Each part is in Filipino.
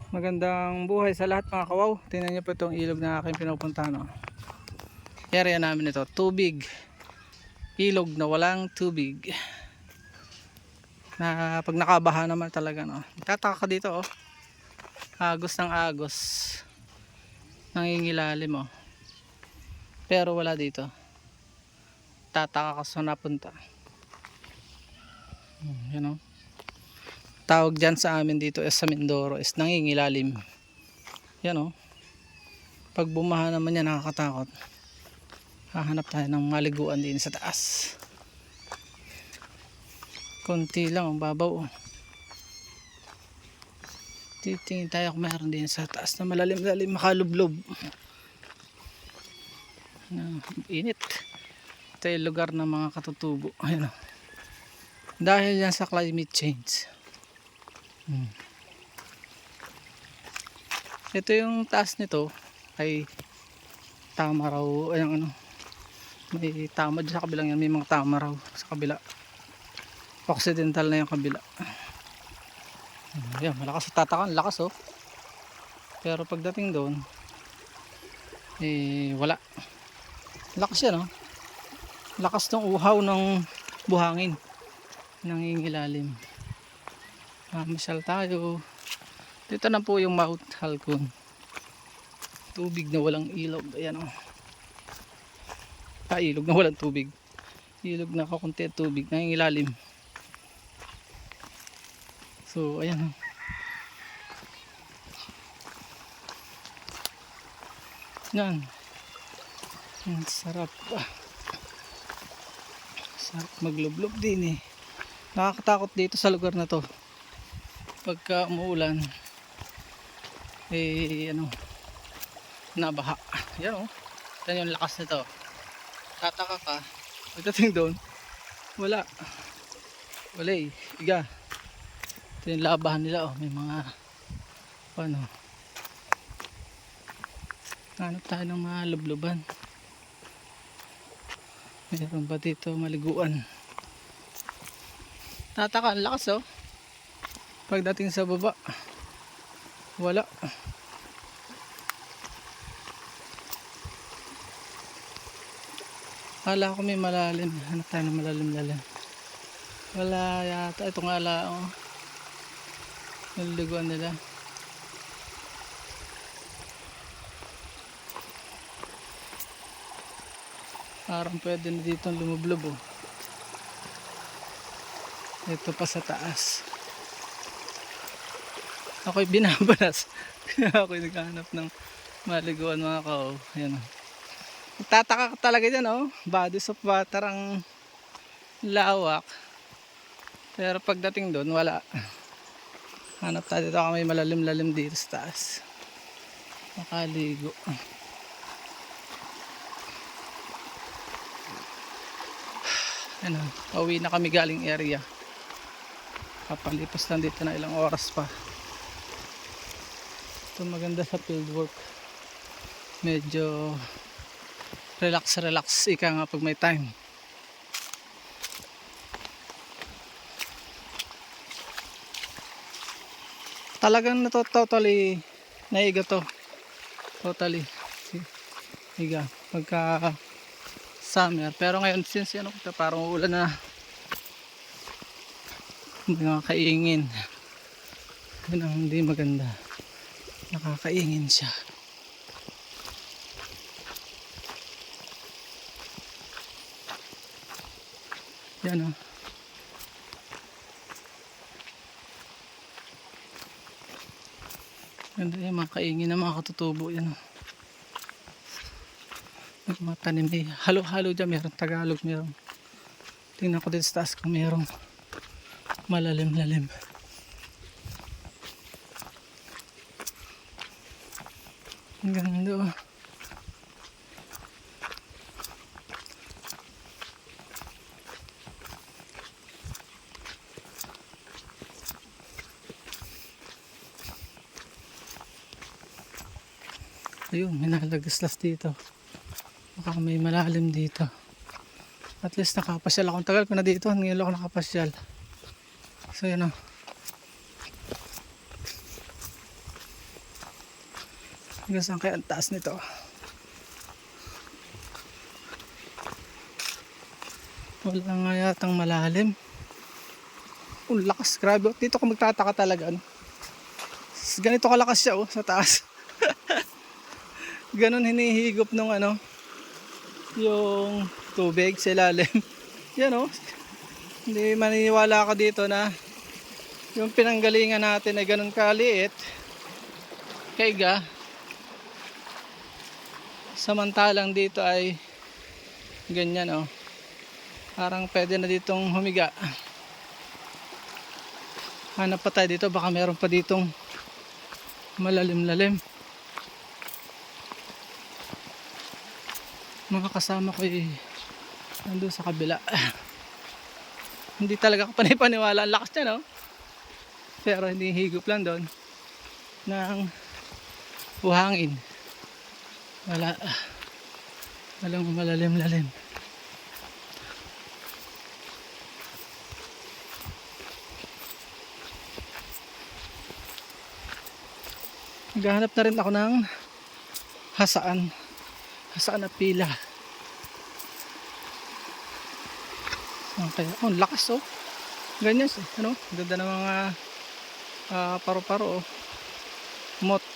Magandang buhay sa lahat mga kawaw. Tingnan niyo po itong ilog na aking pinupuntahan. No? Area namin ito, tubig. Ilog na walang tubig. Na pag nakabaha naman talaga. No? Tataka ka dito. Oh. Agos ng agos. Nangingilalim. Oh. Pero wala dito. Tataka ka sa napunta. Yan, oh. Tawag dyan sa amin dito sa Mindoro is nangingilalim. Yan o. Pag bumaha naman yan nakakatakot. Hahanap tayo ng maliguan din sa taas. Konti lang ang babaw. Titingin tayo kung mayroon din sa taas na malalim-lalim makalublob. Init. Ito yung lugar ng mga katutubo. Ayan o. Dahil yan sa climate change. Ito yung taas nito ay tama raw. Ayan ano. May tama dyan sa kabilang yan. May mga tama raw sa kabila. Occidental na yung kabila. Ayan, malakas sa tatakan. Lakas oh. Pero pagdating doon eh wala. Lakas yan oh. Lakas ng uhaw ng buhangin. Nangingilalim. Mamisyal tayo. Dito na po yung Mount Halcon. Tubig na walang ilog. Ayan o. Ilog na walang tubig. Ilog na kakunti at tubig. Nangingilalim. So ayan o. Yan. Ang sarap. Sarap maglublob din eh. Nakakatakot dito sa lugar na to. Pagka umuulan eh ano nabaha. Yan o. Yan yung lakas nito. Tataka ka. Pagdating doon wala. Wala eh. Iga. Ito yung labahan nila oh. May mga ano. Hanap tayo ng mga lubluban. Mayroon ba dito maliguan? Tataka ang lakas oh. Pagdating sa baba wala. Kala ko may malalim. Hanap tayo ng malalim-lalim. Wala yata. Ito nga ala oh. Naliliguan nila. Parang pwede na dito lumublob oh. Ito pa sa taas. Ako'y binabanas. Ako'y naghahanap ng maliguan mga kao. Ayan o. Tataka ka talaga dyan o. Bodies of water ang lawak. Pero pagdating doon wala. Hanap tayo dito kung may malalim-lalim dito sa taas. Makaligo. Ayan o. Pauwi na kami galing area. Papalipas lang dito na ilang oras pa. Ito maganda sa fieldwork. Medyo relax ika nga pag may time. Talagang totally naiga to. Totally iga pagka summer. Pero ngayon since ano ito parang uulan na. Mga kaingin. Yun ang hindi maganda. Nakakaingin siya. Yan o. Ganda yung mga kaingin na mga katutubo. Yan o. Mga tanim eh. Halo-halo dyan. Meron Tagalog. Meron. Tingnan ko din sa taas kung meron malalim-lalim. Ang ganda o. Ayun, may nalagaslas dito. Baka may malalim dito. At least nakapasyal ako. Tagal ko na dito. Ngayon lang ako nakapasyal. So yun o. Hanggang saan kaya ang taas nito? Wala nga yatang malalim. Ang lakas, grabe. Dito ka magtataka talaga, ano? Ganito kalakas siya, oh, sa taas. Ganon hinihigop nung ano, yung tubig sa ilalim. Yan, oh. Hindi maniniwala ka dito na yung pinanggalingan natin ay ganon kaliit. Kaiga. Samantalang dito ay ganyan, oh. Parang pwede na ditong humiga. Hanap pa tayo dito, baka meron pa ditong malalim-lalim. Mga kasama ko nandun sa kabila. Hindi talaga ako panipaniwala, ang lakas niya, no? Pero hindi higop lang doon ng buhangin. Walang malalim-lalim. Naghahanap na rin ako ng hasaan na pila. Okay. Oh, lakas, oh. Ganyan, ano? Ganda ng mga paro-paro, oh. Mot.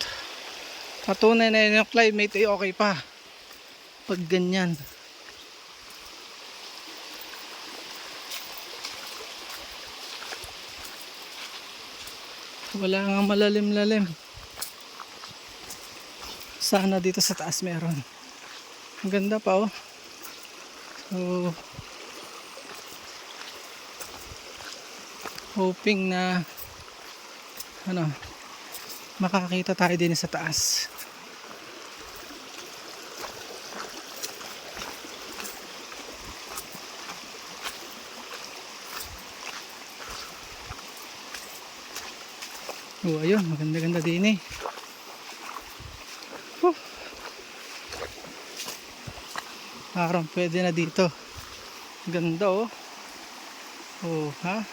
Patunay na yung climate ay okay pa pag ganyan. Wala nga malalim-lalim. Sana dito sa taas meron. Ang ganda pa, oh. So hoping na ano, makakita tayo din sa taas. Oh, ayun, maganda-ganda din eh. Parang pwede na dito. Ganda, oh. Oh, ha?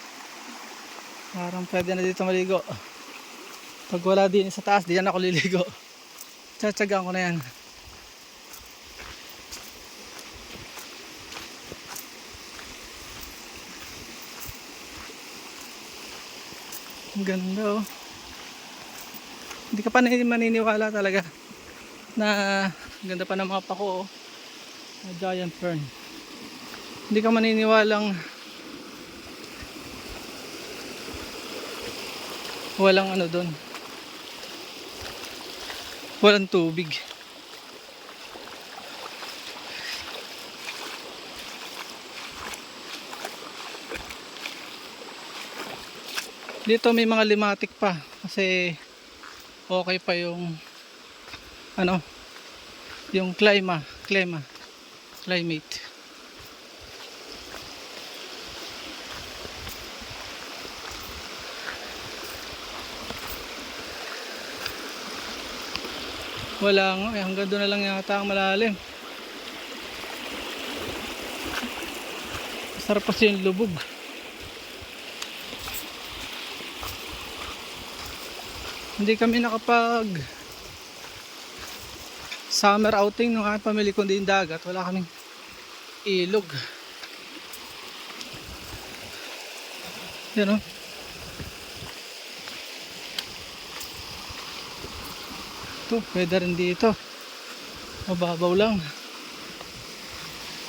Parang pwede na dito maligo. Pag wala din sa taas, diyan ako liligo. Tsatsagaan ko na yan. Ang ganda, oh. Hindi ka pa maniniwala talaga na ganda pa ng mga pako, oh. Giant fern. Hindi ka maniniwalang walang ano doon, walang tubig. Dito may mga limatic pa kasi okay pa yung ano, yung climate. Wala nga, hanggang doon na lang yata ang malalim. Sarap kasi yung lubog. Hindi kami nakapag summer outing ng aking pamilya kundi yung dagat. Wala kaming ilog. Yan, oh. Ito, pwede rin dito. Mababaw lang.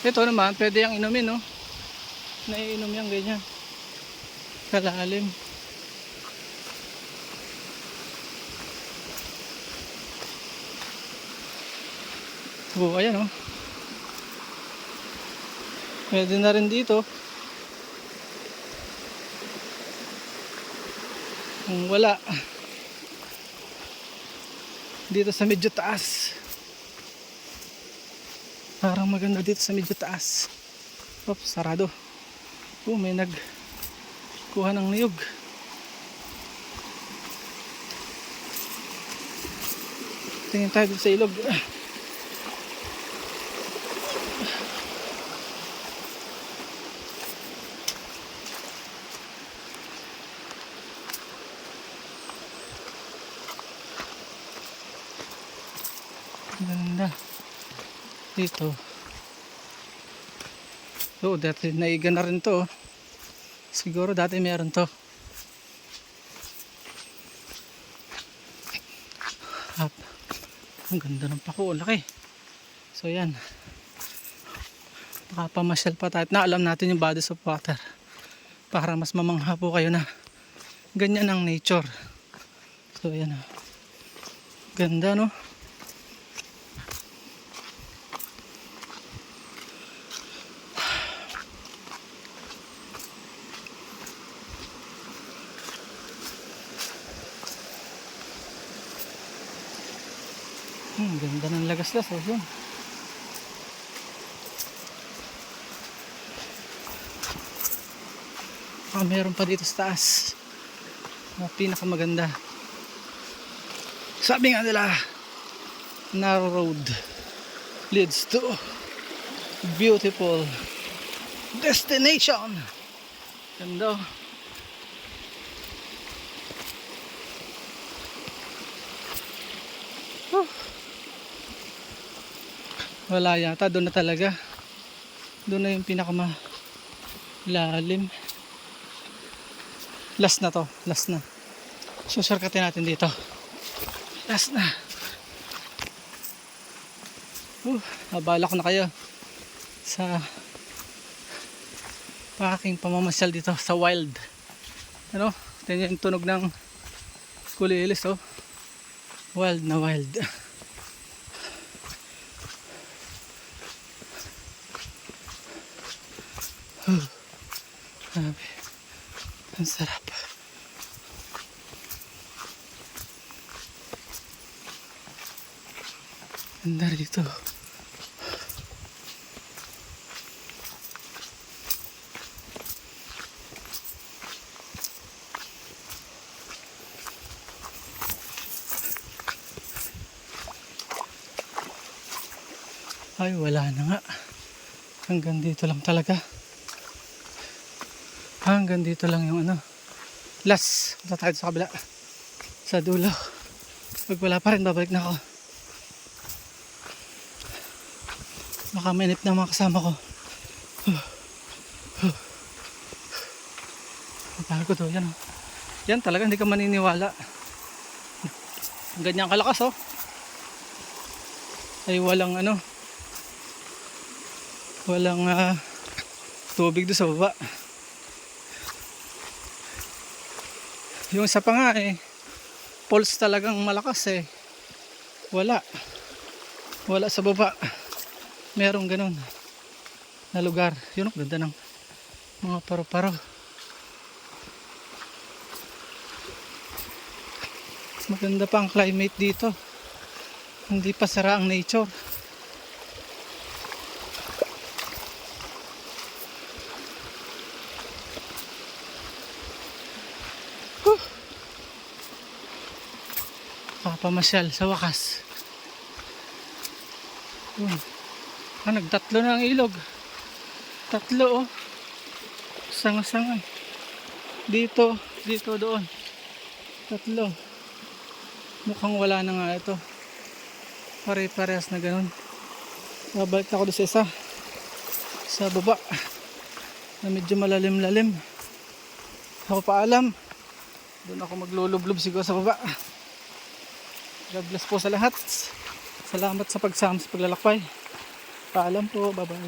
Ito naman, pwede yung inumin, no? Naiinom yung ganyan. Kalalim. Oh, ayan, oh. Pwede na rin dito. Kung wala, dito sa medyo taas. Parang maganda dito sa medyo taas. Oops, sarado. Oh, may nagkuha ng niyog. Tingin tayo dito sa ilog. Ganda. Dito. Oo, dati naiga na rin to. Siguro dati meron to. Up. Ang ganda ng pako, laki. So yan. Nakapamasyal pa tayo na alam natin yung bodies of water. Para mas mamangha po kayo na ganyan ang nature. So yan. Ganda, no? Ganda ng lagaslas. Oh, yun. Meron pa dito sa taas. Pinakamaganda. Sabi nga nila, narrow road leads to beautiful destination. Ganda. Wala yata, doon na talaga. Doon na yung pinakamalalim. Last na to, last na. So shortcutin natin dito. Last na. Abala ko na kayo sa aking pamamasyal dito sa wild. Ano? Tingnan yung tunog ng kulilis, oh. Wild na wild. Grabe. Ang sarap. Ganda dito. Ay, wala na nga. Hanggang dito lang talaga. Hanggang dito lang yung ano. Last. Punta tayo sa kabila. Sa dulo. Pag wala pa rin, babalik na ako. Baka mainip na mga kasama ko. Bago to. Yan, oh. Yan talaga, hindi ka maniniwala. Ganyan kalakas, oh. Ay walang ano. Walang tubig doon sa baba. Yung isa pa nga pulse talagang malakas wala sa baba, merong ganun na lugar. Yun, ganda ng mga paro-paro. Maganda pa ang climate dito, hindi pa sara ang nature. Pamasyal sa wakas. Nagtatlo na ang ilog. Tatlo, oh. Sanga-sanga. Dito, doon. Tatlo. Mukhang wala na nga ito. Pare-parehas na ganun. Babalik ako doon sa isa. Sa baba. Na medyo malalim-lalim. Ako paalam. Doon ako maglulublob siguro sa baba. God bless po sa lahat. Salamat sa pagsama sa paglalakbay. Paalam po. Bye-bye.